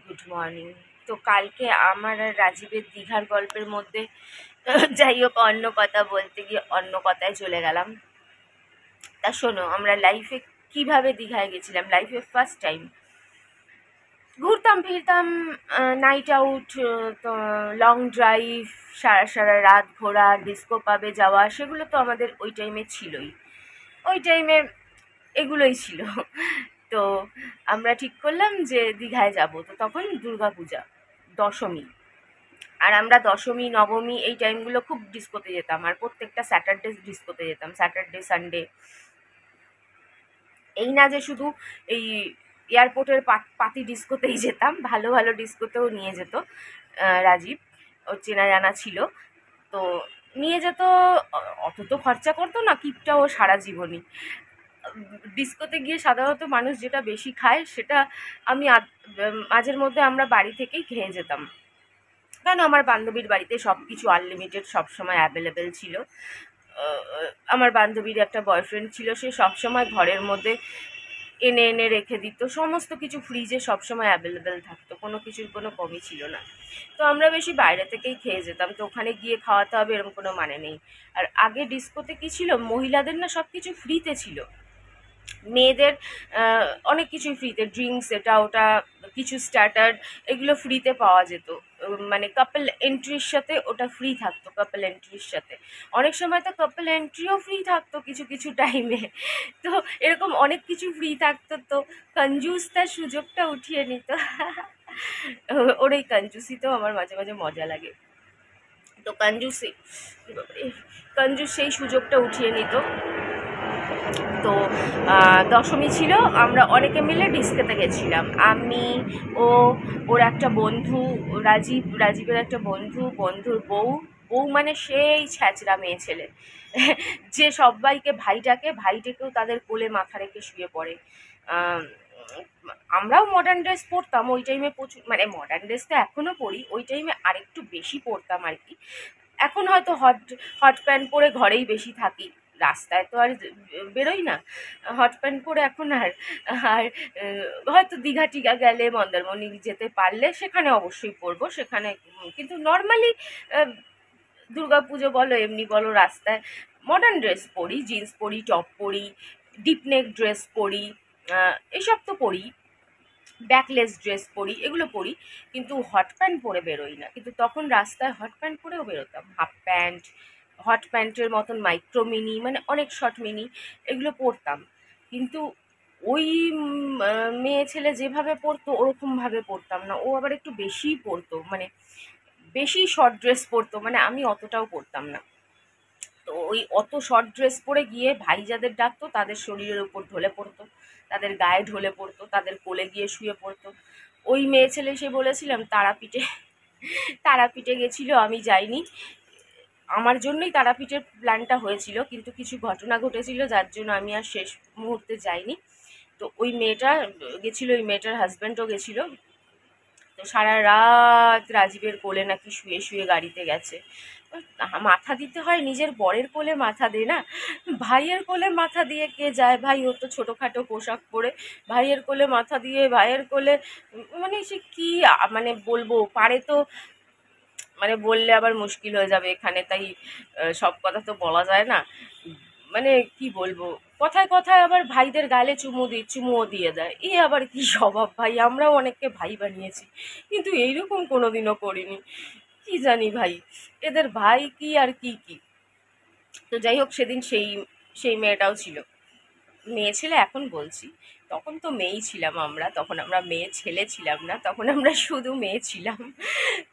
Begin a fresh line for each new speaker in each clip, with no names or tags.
Good morning. তো কালকে আমার আর রাজীবের দীঘার গল্পের মধ্যে যাই হোক অন্য কথা বলতে গিয়ে অন্য কথায় চলে গেলাম। তা শোনো, আমরা লাইফে কিভাবে দীঘায় গেছিলাম। লাইফে ফার্স্ট টাইম ঘুরতাম ফিরতাম, নাইট আউট, তো লং ড্রাইভ, সারা সারা রাত ঘোরা, ডিস্কো পাবে যাওয়া, সেগুলো তো আমাদের ওই টাইমে ছিলই। ওই টাইমে এগুলোই ছিল। তো আমরা ঠিক করলাম যে দীঘায় যাব। তো তখন দুর্গাপূজা, দশমী, আর আমরা দশমী নবমী এই টাইমগুলো খুব ডিস্কোতে যেতাম, আর প্রত্যেকটা স্যাটারডে ডিস্কোতে যেতাম, স্যাটারডে সানডে। এই না যে শুধু এই এয়ারপোর্টের পাতি ডিস্কোতেই যেতাম, ভালো ভালো ডিস্কোতেও নিয়ে যেত রাজীব, ওর চেনা জানা ছিল। তো নিয়ে যেত, অত তো খরচা করতো না, কিপটা ও সারা জীবনই। ডিস্কোতে গিয়ে সাধারণত মানুষ যেটা বেশি খায় সেটা আমি মাঝের মধ্যে আমরা বাড়ি থেকেই খেয়ে যেতাম, কারণ আমার বান্ধবীর বাড়িতে সব কিছু আনলিমিটেড সবসময় অ্যাভেলেবেল ছিল। আমার বান্ধবীর একটা বয়ফ্রেন্ড ছিল, সে সবসময় ঘরের মধ্যে এনে এনে রেখে দিত, সমস্ত কিছু ফ্রিজে সবসময় অ্যাভেলেবেল থাকতো, কোনো কিছুর কোনো কমই ছিল না। তো আমরা বেশি বাইরে থেকেই খেয়ে যেতাম, তো ওখানে গিয়ে খাওয়াতে হবে এরকম কোনো মানে নেই। আর আগে ডিস্কোতে কী ছিল, মহিলাদের না সব কিছু ফ্রিতে ছিল, মেয়েদের অনেক কিছুই ফ্রিতে, ড্রিঙ্কস এটা ওটা, কিছু স্টার্টার, এগুলো ফ্রিতে পাওয়া যেত। মানে কাপল এন্ট্রির সাথে ওটা ফ্রি থাকতো, কাপল এন্ট্রির সাথে। অনেক সময় তো কাপল এন্ট্রিও ফ্রি থাকতো কিছু কিছু টাইমে। তো এরকম অনেক কিছু ফ্রি থাকতো, তো কঞ্জুস তার সুযোগটা উঠিয়ে নিত। ওর এই কঞ্জুসিতেও আমার মাঝে মাঝে মজা লাগে। তো কঞ্জুস সেই সুযোগটা উঠিয়ে নিত। তো দশমী ছিল, আমরা অনেকে মিলে ডিস্কোতে গেছিলাম, আমি, ও, ওর একটা বন্ধু, রাজীবের একটা বন্ধুর বউ। মানে সেই ছ্যাচরা মেয়ে ছেলে, যে সবাইকে ভাইটাকেও তাদের কোলে মাথা রেখে শুয়ে পড়ে। আমরাও মডার্ন ড্রেস পরতাম ওই টাইমে প্রচুর, মানে মডার্ন ড্রেস তো এখনও পরি, ওই টাইমে আরেকটু বেশি পরতাম আর কি। এখন হয়তো হট প্যান্ট পরে ঘরেই বেশি থাকি, রাস্তায় তো আর বেরোই না। হট প্যান্ট পরে এখন আর আর হয়তো দীঘা টিঘা গেলে, মন্দারমণি যেতে পারলে সেখানে অবশ্যই পরবো, সেখানে। কিন্তু নর্মালি দুর্গাপুজো বলো এমনি বলো, রাস্তায় মডার্ন ড্রেস পরি, জিন্স পরি, টপ পরি, ডিপ নেক ড্রেস পরি, এসব তো পরি, ব্যাকলেস ড্রেস পরি, এগুলো পরি, কিন্তু হট প্যান্ট পরে বেরোই না। কিন্তু তখন রাস্তায় হট প্যান্ট পরেও বেরোতাম, হাফ প্যান্ট, হট প্যান্টের মতন মাইক্রো মিনি, মানে অনেক শর্ট মিনি, এগুলো পরতাম। কিন্তু ওই মেয়ে ছেলে যেভাবে পরতো ওরকমভাবে পরতাম না, ও আবার একটু বেশিই পরতো, মানে বেশি শর্ট ড্রেস পরতো, মানে আমি অতটাও পরতাম না। তো ওই অত শর্ট ড্রেস পরে গিয়ে ভাই যাদের ডাকতো তাদের শরীরের উপর ঢলে পড়তো, তাদের গায়ে ঢলে পড়তো, তাদের কোলে গিয়ে শুয়ে পড়তো। ওই মেয়ে ছেলে সে বলেছিলাম তারাপীঠে গেছিল, আমি যাইনি। আমার জন্যই তারাপীঠের প্ল্যানটা হয়েছিল, কিন্তু কিছু ঘটনা ঘটেছিল যার জন্য আমি আর শেষ মুহূর্তে যাইনি। তো ওই মেয়েটা গেছিলো, ওই মেয়েটার হাজব্যান্ডও গেছিলো। তো সারা রাত রাজীবের কোলে নাকি শুয়ে শুয়ে গাড়িতে গেছে। মাথা দিতে হয়, নিজের বরের কোলে মাথা দে না, ভাইয়ের কোলে মাথা দিয়ে কে যায় ভাই, ও তো ছোটোখাটো পোশাক পরে ভাইয়ের কোলে মাথা দিয়ে, ভাইয়ের কোলে, মানে সে কি মানে বলবো, পারে তো, মানে বললে আবার মুশকিল হয়ে যাবে এখানে, তাই সব কথা তো বলা যায় না। মানে কি বলবো, কথায় কথায় আবার ভাইদের গালে চুমুও দিয়ে দেয়, এ আবার কি স্বভাব ভাই, আমরাও অনেককে ভাই বানিয়েছি, কিন্তু এইরকম কোনোদিনও করিনি। কি জানি ভাই, এদের ভাই কি আর কি কি। তো যাই হোক, সেদিন সেই মেয়েটাও ছিল, মেয়ে ছেলে এখন বলছি, তখন তো মেয়েই ছিলাম আমরা, তখন আমরা মেয়ে ছেলে ছিলাম না, তখন আমরা শুধু মেয়ে ছিলাম।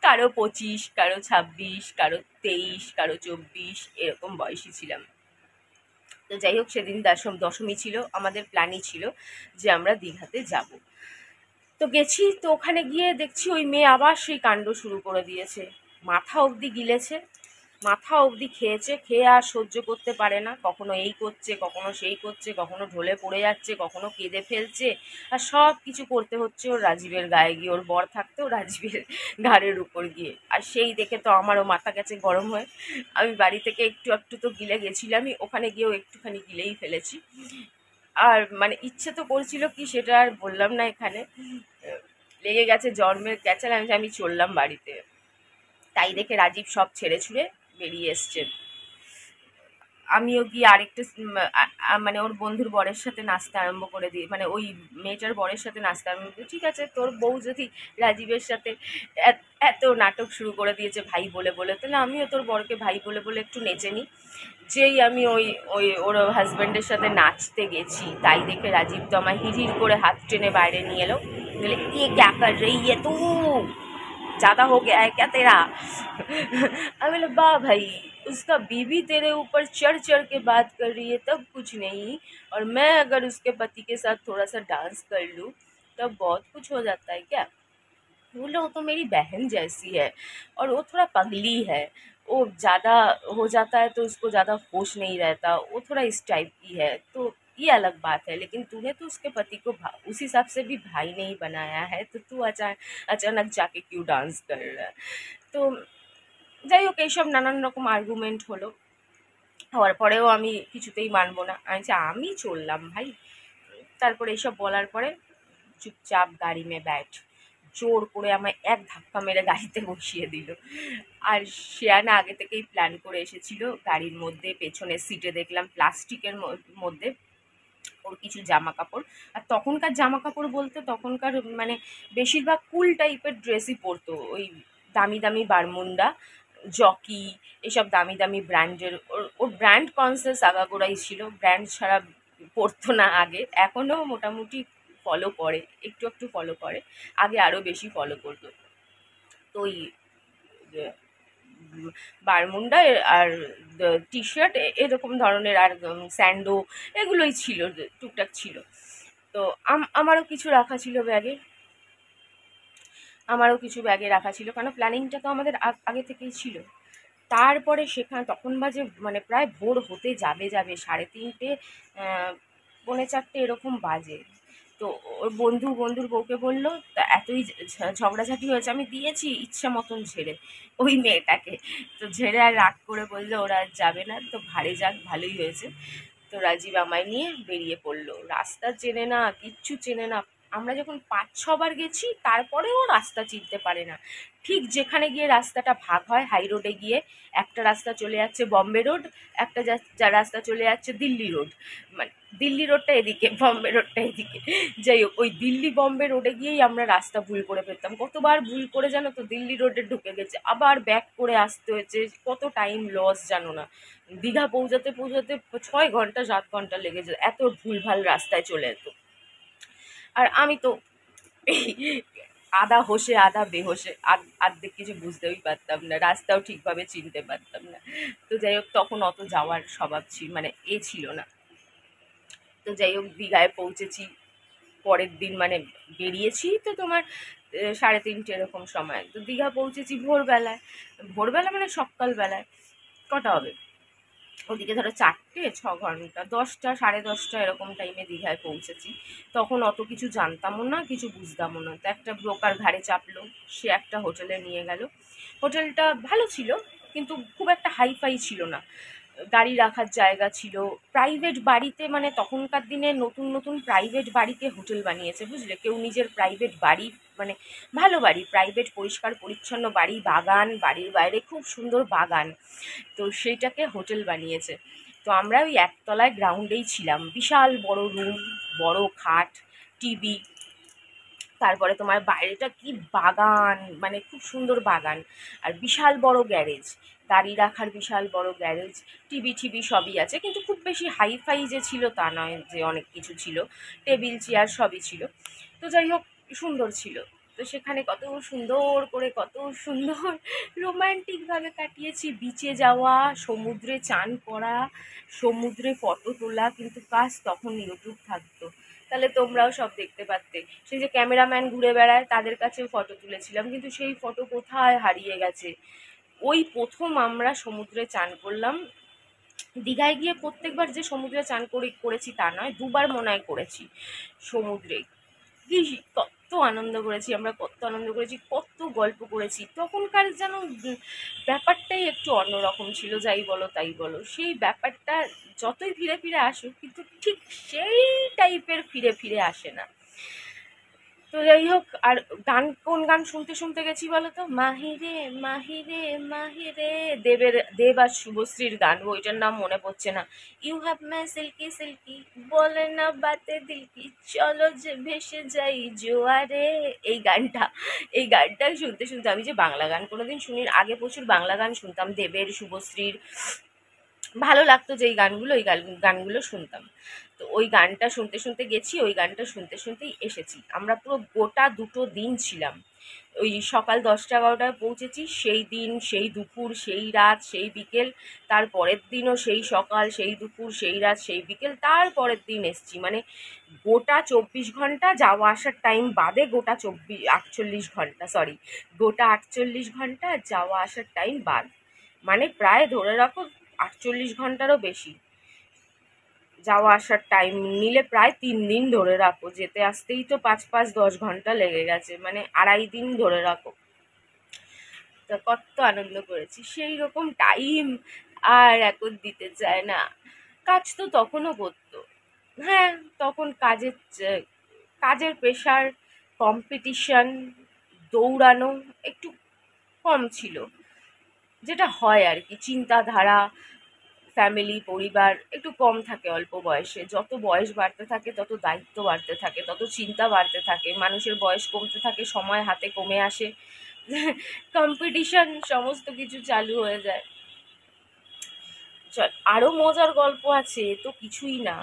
কারো 25, কারো 26, কারো 23, কারো 24, এরকম বয়সী ছিলাম। তো যাই হোক, সেদিন দশমী ছিল, আমাদের প্ল্যানই ছিল যে আমরা দীঘাতে যাব। তো গেছি, তো ওখানে গিয়ে দেখছি ওই মেয়ে আবার সেই কাণ্ড শুরু করে দিয়েছে, মাথা অবধি গিলেছে, মাথা অবধি খেয়েছে, খেয়ে আর সহ্য করতে পারে না, কখনো এই করছে, কখনো সেই করছে, কখনো ঢলে পড়ে যাচ্ছে, কখনো কেঁদে ফেলছে, আর সব কিছু করতে হচ্ছে ওর রাজীবের গায়ে গিয়ে, ওর বর থাকতেও রাজীবের ঘাড়ের উপর গিয়ে। আর সেই দেখে তো আমারও মাথা গেছে গরম হয়ে, আমি বাড়ি থেকে একটু একটু তো গিলে গেছিলামই, ওখানে গিয়েও একটুখানি গিলেই ফেলেছি। আর মানে ইচ্ছে তো করছিল কি, সেটা আর বললাম না এখানে, লেগে গেছে জন্মের ক্যাচাল। আমি চললাম বাড়িতে। তাই দেখে রাজীব সব ছেড়ে ছুড়ে বেরিয়ে এসছে। আমিও গিয়ে আরেকটা মানে ওর বন্ধুর বরের সাথে নাচতে আরম্ভ করে দিই, মানে ওই মেয়েটার বরের সাথে নাচতে আরম্ভ করে, ঠিক আছে তোর বউ যদি রাজীবের সাথে এত নাটক শুরু করে দিয়েছে ভাই বলে বলে, তাহলে আমিও তোর বরকে ভাই বলে বলে একটু নেচে নিই। যেই আমি ওই ওই ওর হাজব্যান্ডের সাথে নাচতে গেছি, তাই দেখে রাজীব তো আমার হিড় করে হাত টেনে বাইরে নিয়ে এলো, বলে ये क्या कर रही है तू, ज्यादा हो गया है क्या तेरा। আমি बोले वाह भाई, उसका बीवी तेरे ऊपर चढ़ चढ़ के बात कर रही है तब कुछ नहीं, और मैं अगर उसके पति के साथ थोड़ा सा डांस कर लूँ तब बहुत कुछ हो जाता है क्या। बोले वो तो मेरी बहन जैसी है और वो थोड़ा पगली है, वो ज़्यादा हो जाता है तो उसको ज़्यादा होश नहीं रहता, वो थोड़ा इस टाइप की है, तो ये अलग बात है, लेकिन तूने तो उसके पति को उस हिसाब से भी भाई नहीं बनाया है, तो तू अचानक जाके क्यों डांस कर रहा है। तो যাই হোক, এইসব নানান রকম আর্গুমেন্ট হলো। হওয়ার পরেও আমি কিছুতেই মানবো না, আমি চললাম ভাই। তারপরে এইসব বলার পরে চুপচাপ গাড়ি মে ব্যাঠ, জোর করে আমায় এক ধাক্কা মেরে গাড়িতে বসিয়ে দিল। আর শেয়ানা আগে থেকেই প্ল্যান করে এসেছিল, গাড়ির মধ্যে পেছনের সিটে দেখলাম প্লাস্টিকের মধ্যে ওর কিছু জামা কাপড়। আর তখনকার জামা কাপড় বলতে তখনকার মানে বেশিরভাগ কুল টাইপের ড্রেসই পরতো, ওই দামি দামি বারমুন্ডা, জকি, এসব দামি দামি ব্র্যান্ডের। ওর ব্র্যান্ড কনসিয়াস আগাগোড়াই ছিল, ব্র্যান্ড ছাড়া পরতো না আগে, এখনও মোটামুটি ফলো করে, একটু একটু ফলো করে, আগে আরও বেশি ফলো করতো। তো ওই বারমুন্ডা আর টি শার্ট এরকম ধরনের, আর স্যান্ডো, এগুলোই ছিল, টুকটাক ছিল। তো আমারও কিছু রাখা ছিল ব্যাগে, রাখা ছিল, কারণ প্ল্যানিংটা তো আমাদের আগে থেকেই ছিল। তারপরে সেখানে তখন বাজে মানে প্রায় ভোর হতে যাবে 3:30, 4:45 এরকম বাজে। তো ওর বন্ধুর বউকে বললো, তা এতই ঝগড়াঝাটি হয়েছে, আমি দিয়েছি ইচ্ছা মতন ঝেড়ে ওই মেয়েটাকে। তো ঝেড়ে আর রাগ করে বললো ওরা আর যাবে না, তো ভাড়ে যাক, ভালোই হয়েছে। তো রাজীব আমায় নিয়ে বেরিয়ে পড়লো, রাস্তা চেনে না, কিচ্ছু চেনে না। আমরা যখন 5-6 বার গেছি তারপরেও রাস্তা চিনতে পারে না। ঠিক যেখানে গিয়ে রাস্তাটা ভাগ হয়, হাই রোডে গিয়ে একটা রাস্তা চলে যাচ্ছে বম্বে রোড, একটা যা রাস্তা চলে যাচ্ছে দিল্লি রোড, মানে দিল্লি রোডটা এদিকে, বম্বে রোডটা এদিকে। যাই হোক, ওই দিল্লি বম্বে রোডে গিয়েই আমরা রাস্তা ভুল করে ফেলতাম, কতবার ভুল করে জানো তো, দিল্লি রোডে ঢুকে গেছে, আবার ব্যাক করে আসতে হয়েছে, কত টাইম লস জানো না। দীঘা পৌঁছাতে 6 ঘন্টা 7 ঘন্টা লেগে যেত, এত ভুলভাল রাস্তায় চলে যেত। আর আমি তো আধা হোশে আধা বেহোশে, আর্ধেক কিছু বুঝতেই পারতাম না, রাস্তাও ঠিকভাবে চিনতে পারতাম না। তো যাই হোক, তখন অত যাওয়ার স্বভাব ছিল, মানে ছিল না। তো যাই হোক, দীঘায় পৌঁছেছি পরের দিন, মানে বেরিয়েছি তো তোমার 3:30 এরকম সময়। তো দীঘা পৌঁছেছি ভোরবেলায়, মানে সকালবেলায়। কটা হবে ওদিকে, ধরো 4টে, 6 ঘন্টা, 10টা 10:30 এরকম টাইমে দীঘায় পৌঁছেছি। তখন অত কিছু জানতামও না, কিছু বুঝতামও না। তো একটা ব্রোকার ঘাড়ে চাপলো, সে একটা হোটেলে নিয়ে গেল। হোটেলটা ভালো ছিল, কিন্তু খুব একটা হাইফাই ছিল না, গাড়ি রাখার জায়গা ছিল। প্রাইভেট বাড়িতে, মানে তখনকার দিনে নতুন নতুন প্রাইভেট বাড়িতে হোটেল বানিয়েছে, বুঝলে, কেউ নিজের প্রাইভেট বাড়ি, মানে ভালো বাড়ি, প্রাইভেট পরিষ্কার পরিচ্ছন্ন বাড়ি, বাগান, বাড়ির বাইরে খুব সুন্দর বাগান, তো সেইটাকে হোটেল বানিয়েছে। তো আমরা ওই একতলায় গ্রাউন্ডেই ছিলাম, বিশাল বড় রুম, বড় খাট, টিভি, তারপরে তোমার বাইরেটা কি বাগান, মানে খুব সুন্দর বাগান, আর বিশাল বড় গ্যারেজ, গাড়ি রাখার বিশাল বড় গ্যারেজ, টিভি সবই আছে, কিন্তু খুব বেশি হাইফাই যে ছিল তা নয়, যে অনেক কিছু ছিল, টেবিল চেয়ার সবই ছিল। তো যাই হোক, সুন্দর ছিল। তো সেখানে কত সুন্দর রোম্যান্টিকভাবে কাটিয়েছি, বিচে যাওয়া, সমুদ্রে চান করা, সমুদ্রে ফটো তোলা, কিন্তু কাজ তখন ইউটিউব থাকতো, তাহলে তোমরাও সব দেখতে পারতে। সেই যে ক্যামেরাম্যান ঘুরে বেড়ায়, তাদের কাছেও ফটো তুলেছিলাম, কিন্তু সেই ফটো কোথায় হারিয়ে গেছে। ওই প্রথম আমরা সমুদ্রে চান করলাম। দীঘায় গিয়ে প্রত্যেকবার যে সমুদ্রে চান করেছি তা নয়, 2বার মনে হয় করেছি সমুদ্রে। কি কত আনন্দ করেছি আমরা, কত গল্প করেছি। তখনকার যেন ব্যাপারটাই একটু অন্যরকম ছিল, যাই বলো তাই বলো, সেই ব্যাপারটা যতই ফিরে ফিরে আসুক, কিন্তু ঠিক সেই টাইপের ফিরে ফিরে আসে না। তো যাই হোক, আর গান কোন গান শুনতে শুনতে গেছি বলো তো? মাহিরে মাহিরে মাহিরে, দেব আর শুভশ্রীর গান, ওইটার নাম মনে পড়ছে না। You have my silky silky, বলে না বাতে দিলকি, চলো যে ভেসে যাই জোয়ারে। এই গানটা, এই গানটা শুনতে শুনতে, আমি যে বাংলা গান কোনোদিন শুনি, আগে প্রচুর বাংলা গান শুনতাম, দেবের, শুভশ্রীর, ভালো লাগতো যেই গানগুলো, ওই গানগুলো শুনতাম। তো ওই গানটা শুনতে শুনতে গেছি, ওই গানটা শুনতে শুনতেই এসেছি। আমরা পুরো গোটা 2 দিন ছিলাম। ওই সকাল 10টা 11টায় পৌঁছেছি, সেই দিন সেই দুপুর সেই রাত সেই বিকেল, তার পরের দিনও সেই সকাল সেই দুপুর সেই রাত সেই বিকেল, তার পরের দিন এসছি। মানে গোটা 24 ঘন্টা যাওয়া আসার টাইম বাদে, গোটা 48 ঘন্টা, সরি, গোটা 48 ঘন্টা যাওয়া আসার টাইম বাদ, মানে প্রায় ধরে রাখো 48 ঘন্টারও বেশি যাওয়া আসার টাইম নিলে, প্রায় 3 দিন ধরে রাখো, যেতে আসতেই তো 5 5 10 ঘন্টা লেগে গেছে, মানে 2.5 দিন ধরে রাখো। তো কত আনন্দ করেছি, সেই রকম টাইম আর এখন দিতে চায় না। কাজ তো তখনও করতো, হ্যাঁ, তখন কাজের প্রেশার, কম্পিটিশন, দৌড়ানো একটু কম ছিল, যেটা হয় আর কি, চিন্তাধারা, ফ্যামিলি, পরিবার একটু কম থাকে অল্প বয়সে। যত বয়স বাড়তে থাকে তত দায়িত্ব বাড়তে থাকে, তত চিন্তা বাড়তে থাকে, মানুষের বয়স কমতে থাকে, সময় হাতে কমে আসে, কম্পিটিশন, সমস্ত কিছু চালু হয়ে যায়। চল, আরো মজার গল্প আছে, এ তো কিছুই না।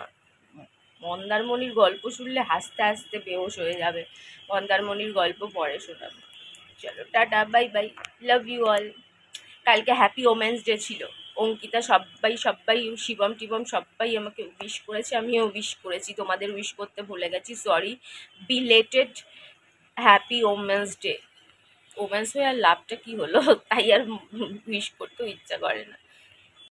মন্দারমণির গল্প শুনলে হাসতে হাসতে বেহোশ হয়ে যাবে। মন্দারমণির গল্প পরে শোনাবো। চলো, টাটা, bye bye, love you all. কালকে হ্যাপি ওমেন্স ডে ছিল। অঙ্কিতা, সবাই সবাই, শিবম টিবম সবাই আমাকে উইশ করেছে, আমিও উইশ করেছি, তোমাদের উইশ করতে ভুলে গেছি, sorry. Belated happy women's day. Women's হয়ে আর লাভটা কি হলো, তাই আর উইশ করতেও ইচ্ছা করে না।